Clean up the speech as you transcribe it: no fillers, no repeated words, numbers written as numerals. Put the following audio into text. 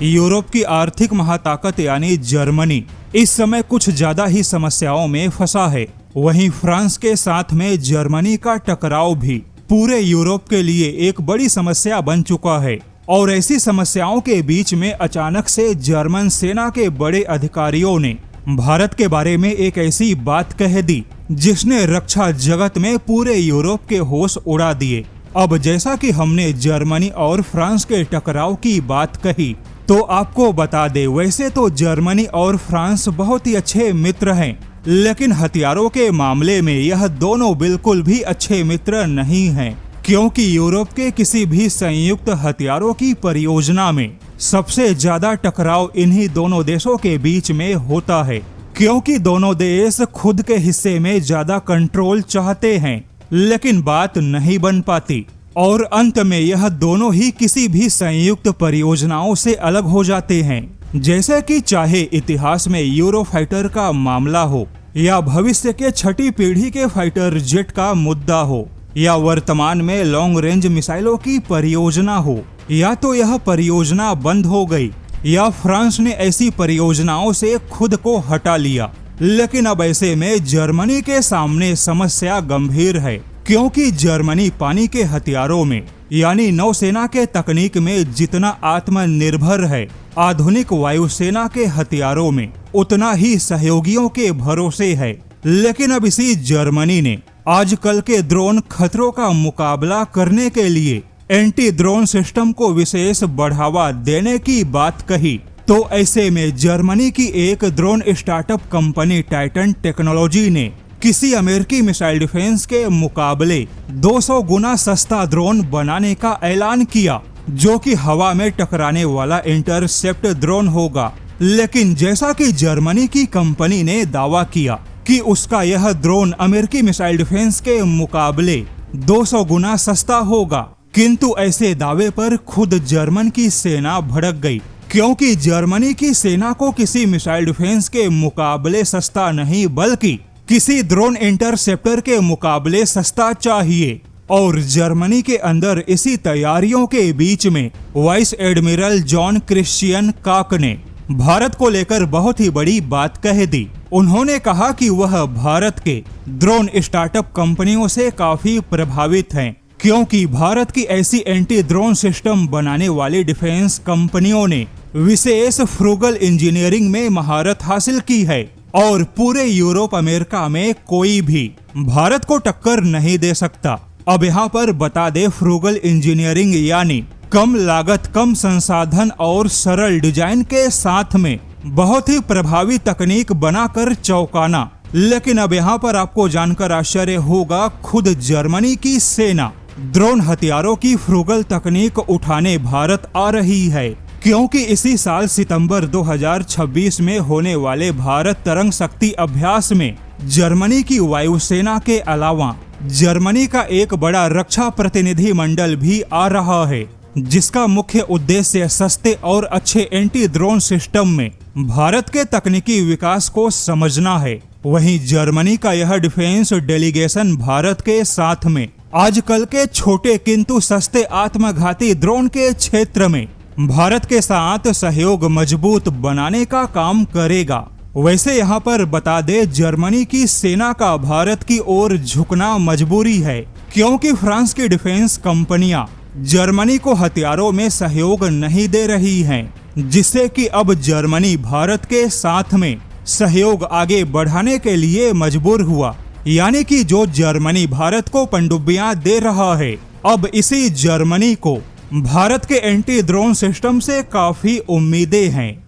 Europe की आर्थिक महाताकत यानी जर्मनी इस समय कुछ ज्यादा ही समस्याओं में फंसा है। वहीं फ्रांस के साथ में जर्मनी का टकराव भी पूरे यूरोप के लिए एक बड़ी समस्या बन चुका है। और ऐसी समस्याओं के बीच में अचानक से जर्मन सेना के बड़े अधिकारियों ने भारत के बारे में एक ऐसी बात कह दी जिसने रक्षा जगत में पूरे यूरोप के होश उड़ा दिए। अब जैसा कि हमने जर्मनी और फ्रांस के टकराव की बात कही, तो आपको बता दे, वैसे तो जर्मनी और फ्रांस बहुत ही अच्छे मित्र हैं, लेकिन हथियारों के मामले में यह दोनों बिल्कुल भी अच्छे मित्र नहीं हैं, क्योंकि यूरोप के किसी भी संयुक्त हथियारों की परियोजना में सबसे ज्यादा टकराव इन्हीं दोनों देशों के बीच में होता है, क्योंकि दोनों देश खुद के हिस्से में ज्यादा कंट्रोल चाहते हैं, लेकिन बात नहीं बन पाती और अंत में यह दोनों ही किसी भी संयुक्त परियोजनाओं से अलग हो जाते हैं। जैसे कि चाहे इतिहास में यूरोफाइटर का मामला हो, या भविष्य के छठी पीढ़ी के फाइटर जेट का मुद्दा हो, या वर्तमान में लॉन्ग रेंज मिसाइलों की परियोजना हो, या तो यह परियोजना बंद हो गई या फ्रांस ने ऐसी परियोजनाओं से खुद को हटा लिया। लेकिन अब ऐसे में जर्मनी के सामने समस्या गंभीर है, क्योंकि जर्मनी पानी के हथियारों में यानी नौसेना के तकनीक में जितना आत्मनिर्भर है, आधुनिक वायुसेना के हथियारों में उतना ही सहयोगियों के भरोसे है। लेकिन अब इसी जर्मनी ने आजकल के ड्रोन खतरों का मुकाबला करने के लिए एंटी ड्रोन सिस्टम को विशेष बढ़ावा देने की बात कही, तो ऐसे में जर्मनी की एक drone startup company Titan technology ने किसी अमेरिकी मिसाइल डिफेंस के मुकाबले 200 गुना सस्ता ड्रोन बनाने का ऐलान किया, जो कि हवा में टकराने वाला इंटरसेप्ट ड्रोन होगा। लेकिन जैसा कि जर्मनी की कंपनी ने दावा किया कि उसका यह ड्रोन अमेरिकी मिसाइल डिफेंस के मुकाबले 200 गुना सस्ता होगा, किंतु ऐसे दावे पर खुद जर्मन की सेना भड़क गई, क्योंकि जर्मनी की सेना को किसी मिसाइल डिफेंस के मुकाबले सस्ता नहीं बल्कि किसी ड्रोन इंटरसेप्टर के मुकाबले सस्ता चाहिए। और जर्मनी के अंदर इसी तैयारियों के बीच में वाइस एडमिरल जॉन क्रिश्चियन काक ने भारत को लेकर बहुत ही बड़ी बात कह दी। उन्होंने कहा कि वह भारत के ड्रोन स्टार्टअप कंपनियों से काफी प्रभावित हैं, क्योंकि भारत की ऐसी एंटी ड्रोन सिस्टम बनाने वाली डिफेंस कंपनियों ने विशेष फ्रूगल इंजीनियरिंग में महारत हासिल की है और पूरे यूरोप अमेरिका में कोई भी भारत को टक्कर नहीं दे सकता। अब यहाँ पर बता दे, फ्रूगल इंजीनियरिंग यानी कम लागत, कम संसाधन और सरल डिजाइन के साथ में बहुत ही प्रभावी तकनीक बनाकर चौंकाना। लेकिन अब यहाँ पर आपको जानकर आश्चर्य होगा, खुद जर्मनी की सेना ड्रोन हथियारों की फ्रूगल तकनीक उठाने भारत आ रही है, क्योंकि इसी साल सितंबर 2026 में होने वाले भारत तरंग शक्ति अभ्यास में जर्मनी की वायुसेना के अलावा जर्मनी का एक बड़ा रक्षा प्रतिनिधि मंडल भी आ रहा है, जिसका मुख्य उद्देश्य सस्ते और अच्छे एंटी ड्रोन सिस्टम में भारत के तकनीकी विकास को समझना है। वहीं जर्मनी का यह डिफेंस डेलीगेशन भारत के साथ में आजकल के छोटे किंतु सस्ते आत्मघाती ड्रोन के क्षेत्र में भारत के साथ सहयोग मजबूत बनाने का काम करेगा। वैसे यहाँ पर बता दे, जर्मनी की सेना का भारत की ओर झुकना मजबूरी है, क्योंकि फ्रांस की डिफेंस कंपनियां जर्मनी को हथियारों में सहयोग नहीं दे रही हैं, जिससे कि अब जर्मनी भारत के साथ में सहयोग आगे बढ़ाने के लिए मजबूर हुआ। यानी कि जो जर्मनी भारत को पनडुब्बियां दे रहा है, अब इसी जर्मनी को भारत के एंटी ड्रोन सिस्टम से काफी उम्मीदें हैं।